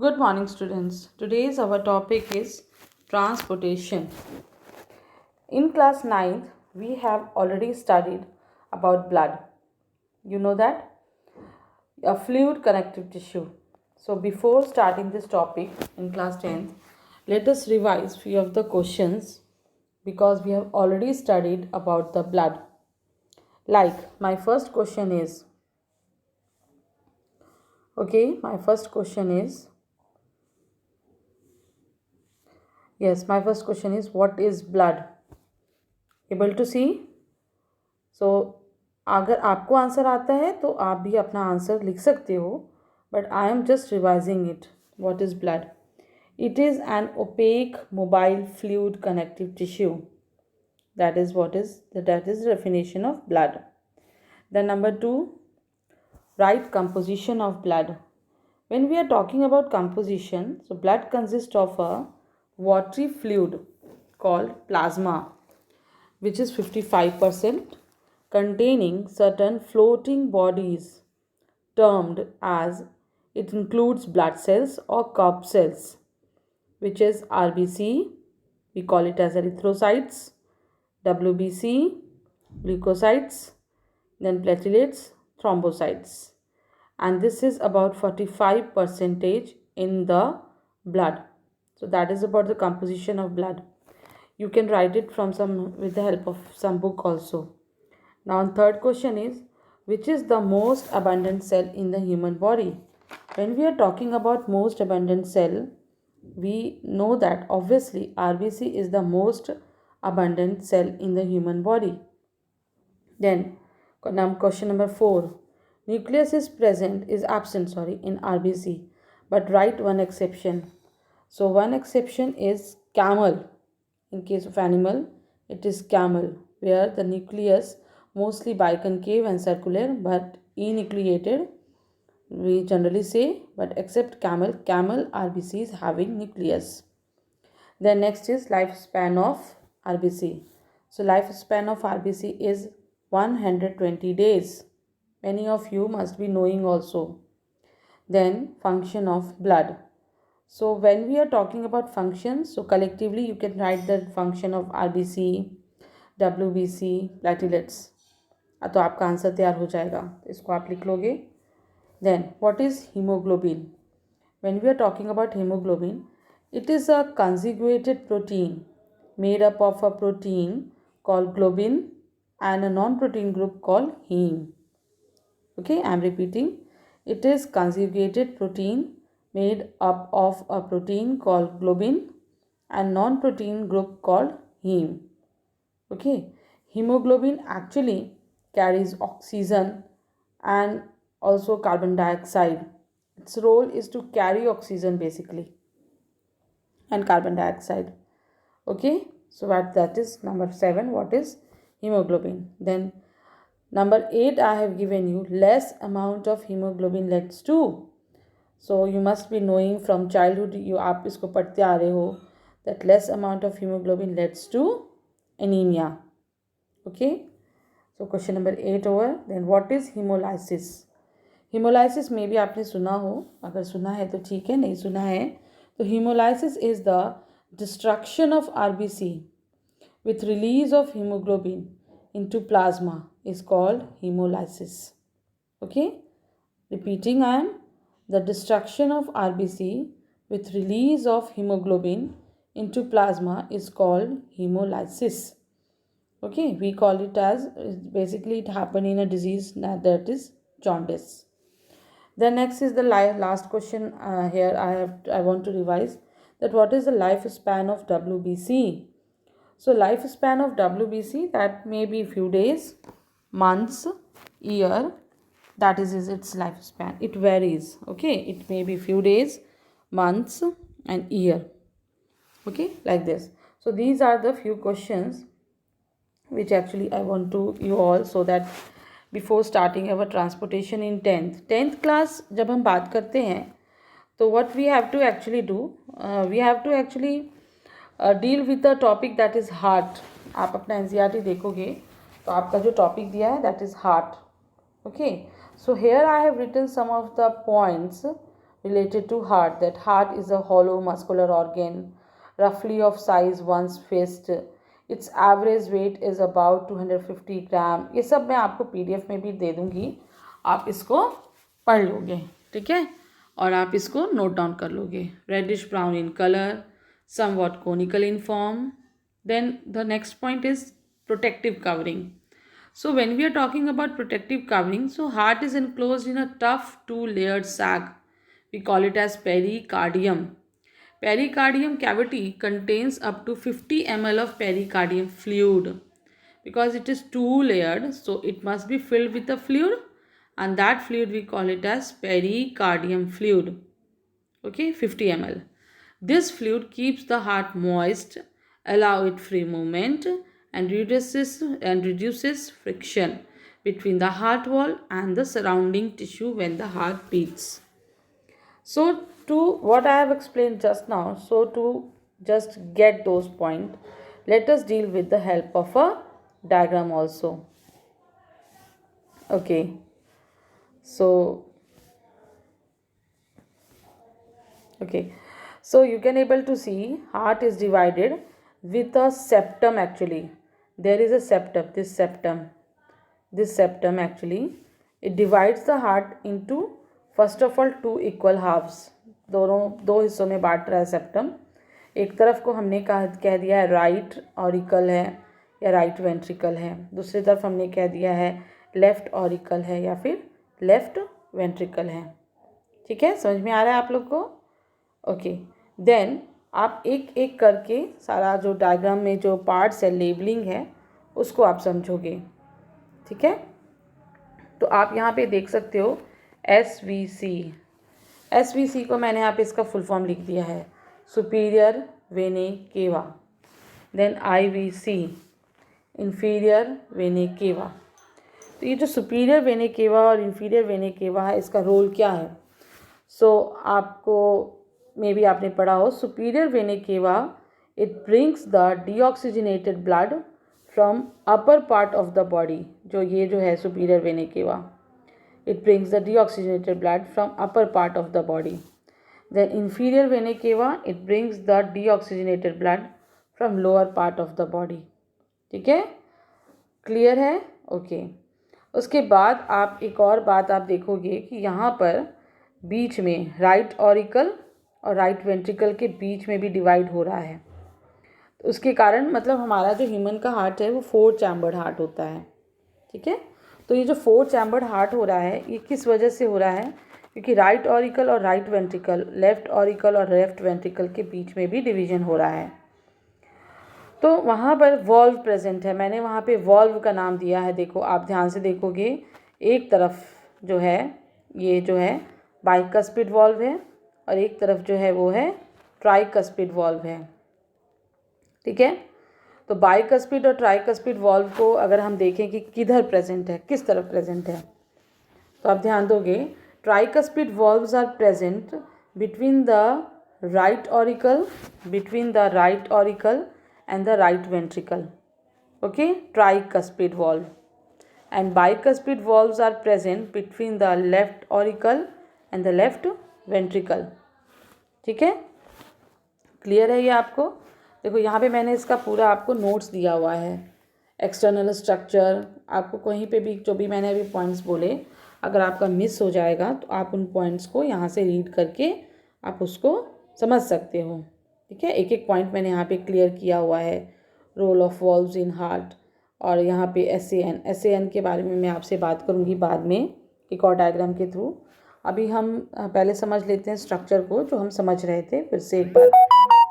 Good morning, students. Today's our topic is transportation. In class 9th, we have already studied about blood. You know that? A fluid connective tissue. So before starting this topic in class 10th, let us revise few of the questions because we have already studied about the blood. Like my first question is, my first question is what is blood? Able to see? सो अगर आपको answer आता है तो आप भी अपना answer लिख सकते हो, but I am just revising it. What is blood? It is an opaque mobile fluid connective tissue. That is the definition of blood. Then number 2, right composition of blood. When we are talking about composition, so blood consists of a watery fluid called plasma, which is 55%, containing certain floating bodies termed as, it includes blood cells or Cobb cells, which is RBC, we call it as erythrocytes, WBC, leukocytes, then platelets, thrombocytes, and this is about 45% in the blood. So that is about the composition of blood. You can write it with the help of some book also. Now, third question is, which is the most abundant cell in the human body? When we are talking about most abundant cell, we know that obviously RBC is the most abundant cell in the human body. Then, question number 4. Nucleus is absent in RBC, but write one exception. So, one exception is camel. In case of animal, it is camel, where the nucleus mostly biconcave and circular, but enucleated, we generally say, but except camel RBC is having nucleus. Then next is lifespan of RBC. So lifespan of RBC is 120 days. Many of you must be knowing also. Then function of blood. So when we are talking about functions, so collectively you can write the function of RBC, WBC, platelets. तो आपका answer तैयार हो जाएगा, इसको आप लिख लोगे. Then what is hemoglobin? When we are talking about hemoglobin, it is a conjugated protein made up of a protein called globin and a non-protein group called heme. Okay, I am repeating. It is conjugated protein made up of a protein called globin and non-protein group called heme. Okay, hemoglobin actually carries oxygen and also carbon dioxide. Its role is to carry oxygen basically and carbon dioxide. Okay, so that is number 7. What is hemoglobin? Then number 8, I have given you less amount of hemoglobin leads to. So you must be knowing from childhood, आप इसको पढ़ते आ रहे हो, that less amount of hemoglobin leads to anemia. Okay, so question number 8 over. Then what is hemolysis? Hemolysis में भी आपने सुना हो, अगर सुना है तो ठीक है, नहीं सुना है तो hemolysis is the destruction of RBC with release of hemoglobin into plasma is called hemolysis. Okay, repeating, I am the destruction of RBC with release of hemoglobin into plasma is called hemolysis. Okay, we call it as, basically it happened in a disease that is jaundice. Then next is the last question. Here I want to revise that what is the lifespan of WBC. So lifespan of WBC, that may be few days, months, year. That is its lifespan. It varies. Okay, it may be few days, months and year. Okay, like this. So these are the few questions which actually I want to you all, so that before starting our transportation in 10th class जब हम बात करते हैं तो what we have to actually do, we have to actually deal with the topic that is heart. आप अपना NCERT देखोगे तो आपका जो topic दिया है that is heart. Okay, so here I have written some of the points related to heart, that heart is a hollow muscular organ roughly of size one's fist. Its average weight is about 250 ग्राम. ये सब मैं आपको PDF में भी दे दूँगी, आप इसको पढ़ लोगे, ठीक है, और आप इसको नोट डाउन कर लोगे. Reddish brown in colour, somewhat conical in form. Then the next point is protective covering. So when we are talking about protective covering, so heart is enclosed in a tough two-layered sac. We call it as pericardium. Pericardium cavity contains up to 50 ml of pericardium fluid. Because it is two-layered, so it must be filled with a fluid, and that fluid we call it as pericardium fluid. Okay, 50 ml. This fluid keeps the heart moist, allow it free movement, and reduces friction between the heart wall and the surrounding tissue when the heart beats. So to what I have explained just now, so to just get those points, let us deal with the help of a diagram also. Okay, so you can able to see heart is divided with a septum. Actually there is a septum. This septum actually it divides the heart into first of all two equal halves. दो हिस्सों में बांट रहा है septum. एक तरफ को हमने कह दिया है राइट ऑरिकल है या राइट वेंट्रिकल है, दूसरी तरफ हमने कह दिया है लेफ्ट ऑरिकल है या फिर लेफ्ट वेंट्रिकल है. ठीक है, समझ में आ रहा है आप लोग को? ओके, देन आप एक एक करके सारा जो डायग्राम में जो पार्ट्स है, लेबलिंग है, उसको आप समझोगे. ठीक है, तो आप यहाँ पे देख सकते हो SVC को मैंने यहाँ पे इसका फुल फॉर्म लिख दिया है, सुपीरियर वेने केवा. देन IVC, इंफीरियर वेने केवा. तो ये जो सुपीरियर वेने केवा और इंफीरियर वेने केवा है, इसका रोल क्या है? आपको मे बी आपने पढ़ा हो, सुपीरियर वेने केवा it brings the deoxygenated blood from upper part of the body. ये जो है सुपीरियर वेने केवा, it brings the deoxygenated blood from upper part of the body. Then inferior vena cava, it brings the deoxygenated blood from lower part of the body. ठीक है, clear है? Okay. उसके बाद आप एक और बात आप देखोगे कि यहाँ पर बीच में राइट ऑरिकल और राइट वेंट्रिकल के बीच में भी डिवाइड हो रहा है. तो उसके कारण मतलब हमारा जो ह्यूमन का हार्ट है वो 4 चैम्बर्ड हार्ट होता है. ठीक है, तो ये जो 4 चैम्बर्ड हार्ट हो रहा है, ये किस वजह से हो रहा है? क्योंकि राइट ऑरिकल और राइट वेंट्रिकल, लेफ्ट ऑरिकल और लेफ्ट वेंट्रिकल के बीच में भी डिवीजन हो रहा है. तो वहाँ पर वॉल्व प्रेजेंट है. मैंने वहाँ पे वॉल्व का नाम दिया है. देखो, आप ध्यान से देखोगे, एक तरफ जो है ये जो है बाइकस्पिड वॉल्व है और एक तरफ जो है वो है ट्राइकस्पिड वॉल्व है. ठीक है, तो बाइकस्पिड और ट्राइकस्पिड वॉल्व को अगर हम देखें कि किधर प्रेजेंट है, किस तरफ प्रेजेंट है, तो आप ध्यान दोगे tricuspid valves are present between the right auricle and the right ventricle. Okay, tricuspid valve. And bicuspid valves are present between the left auricle and the left ventricle. ठीक है, क्लियर है ये आपको? देखो यहाँ पे मैंने इसका पूरा आपको नोट्स दिया हुआ है. एक्सटर्नल स्ट्रक्चर, आपको कहीं पे भी जो भी मैंने अभी पॉइंट्स बोले, अगर आपका मिस हो जाएगा तो आप उन पॉइंट्स को यहाँ से रीड करके आप उसको समझ सकते हो. ठीक है, एक एक पॉइंट मैंने यहाँ पे क्लियर किया हुआ है. Role of valves in heart, और यहाँ पे SAN के बारे में मैं आपसे बात करूँगी बाद में एक और डायग्राम के थ्रू. अभी हम पहले समझ लेते हैं स्ट्रक्चर को जो हम समझ रहे थे. फिर से एक बार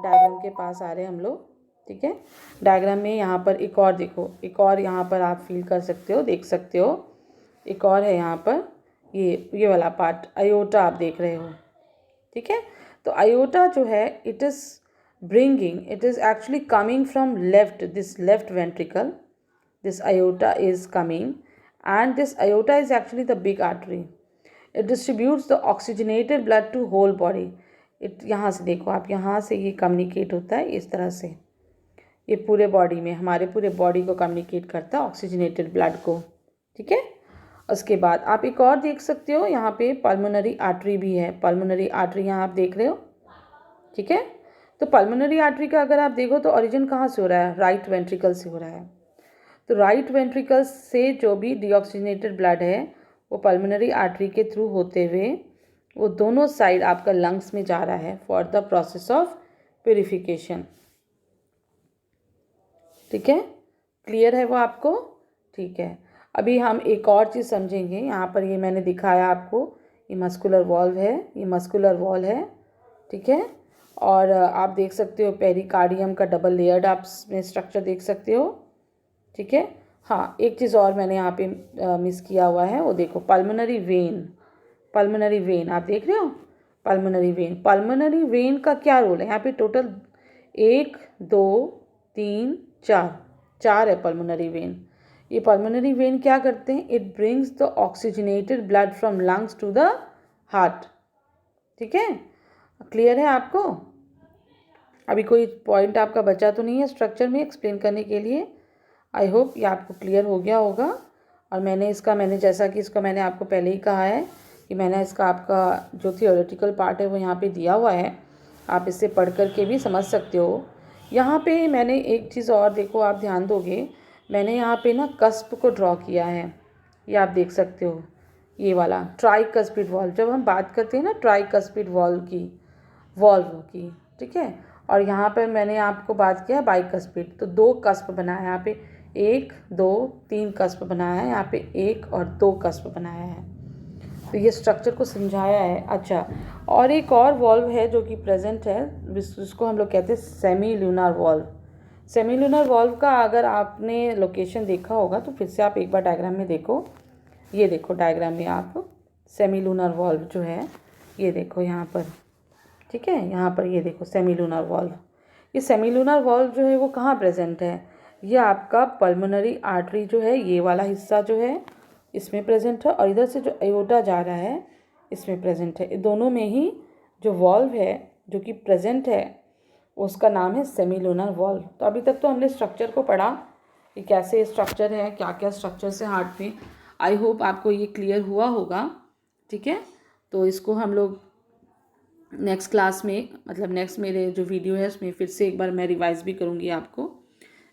डायग्राम के पास आ रहे हैं हम लोग. ठीक है, डायग्राम में यहाँ पर एक और देखो, एक और यहाँ पर आप फील कर सकते हो, देख सकते हो. एक और है यहाँ पर ये वाला पार्ट, आयोटा आप देख रहे हो. ठीक है, तो आयोटा जो है it is actually coming from this left ventricle. This aorta is coming and this aorta is actually the big artery. It distributes the oxygenated blood to whole body. यहाँ से देखो आप, यहाँ से ये कम्युनिकेट होता है इस तरह से, ये पूरे बॉडी में, हमारे पूरे बॉडी को कम्युनिकेट करता है ऑक्सीजनेटेड ब्लड को. ठीक है, उसके बाद आप एक और देख सकते हो, यहाँ पे पल्मोनरी आर्टरी भी है। पल्मोनरी आर्टरी यहाँ आप देख रहे हो, ठीक है। तो पल्मोनरी आर्टरी का अगर आप देखो तो ओरिजिन कहाँ से हो रहा है, राइट वेंट्रिकल से हो रहा है। तो राइट वेंट्रिकल से जो भी डीऑक्सीजनेटेड ब्लड है वो पल्मोनरी आर्टरी के थ्रू होते हुए वो दोनों साइड आपका लंग्स में जा रहा है for the process of purification. ठीक है, क्लियर है वो आपको? ठीक है, अभी हम एक और चीज़ समझेंगे। यहाँ पर ये मैंने दिखाया आपको, ये मस्कुलर वॉल्व है, ये मस्कुलर वॉल है, ठीक है। और आप देख सकते हो पेरिकार्डियम का डबल लेयर्ड आप में स्ट्रक्चर देख सकते हो, ठीक है। हाँ, एक चीज़ और मैंने यहाँ पे मिस किया हुआ है, वो देखो पल्मोनरी वेन। पल्मोनरी वेन आप देख रहे हो, पल्मोनरी वेन। पल्मोनरी वेन का क्या रोल है यहाँ पे? टोटल 1 2 3 4 है पल्मोनरी वेन। ये पल्मोनरी वेन क्या करते हैं? It brings the oxygenated blood from lungs to the heart. ठीक है, क्लियर है आपको? अभी कोई पॉइंट आपका बचा तो नहीं है स्ट्रक्चर में एक्सप्लेन करने के लिए? आई होप ये आपको क्लियर हो गया होगा। और मैंने जैसा कि इसका मैंने आपको पहले ही कहा है कि मैंने इसका आपका जो थियोरेटिकल पार्ट है वो यहाँ पे दिया हुआ है, आप इससे पढ़ कर के भी समझ सकते हो। यहाँ पे मैंने एक चीज़ और देखो, आप ध्यान दोगे, मैंने यहाँ पे ना कस्प को ड्रॉ किया है, ये आप देख सकते हो, ये वाला ट्राइकस्पिड वॉल्व। जब हम बात करते हैं ना ट्राइकस्पिड वॉल्व की, ठीक है। और यहाँ पर मैंने आपको बात किया बाइकस्पिड, तो 2 कस्प बनाया है यहाँ पे, 1 2 3 कस्प बनाया है, यहाँ पे 1 और 2 कस्प बनाया है। तो ये स्ट्रक्चर को समझाया है। अच्छा, और एक और वॉल्व है जो कि प्रेजेंट है, जिसको हम लोग कहते हैं semi lunar valve. Semi lunar valve का अगर आपने लोकेशन देखा होगा तो फिर से आप एक बार डायग्राम में देखो, ये देखो डायग्राम में आप सेमी लूनर वॉल्व जो है ये देखो यहाँ पर, ठीक है। यहाँ पर ये देखो सेमी लूनर वॉल्व। ये सेमी लूनर वॉल्व जो है वो कहाँ प्रेजेंट है? ये आपका पल्मोनरी आर्टरी जो है, ये वाला हिस्सा जो है इसमें प्रेजेंट है, और इधर से जो एओर्टा जा रहा है इसमें प्रेजेंट है। दोनों में ही जो वॉल्व है जो कि प्रेजेंट है उसका नाम है सेमी लूनर वॉल्व। तो अभी तक तो हमने स्ट्रक्चर को पढ़ा कि कैसे स्ट्रक्चर है, क्या क्या स्ट्रक्चर से हार्ट में। आई होप आपको ये क्लियर हुआ होगा, ठीक है। तो इसको हम लोग नेक्स्ट क्लास में, मतलब नेक्स्ट मेरे जो वीडियो है उसमें फिर से एक बार मैं रिवाइज भी करूँगी आपको,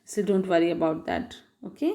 so don't worry about that, okay.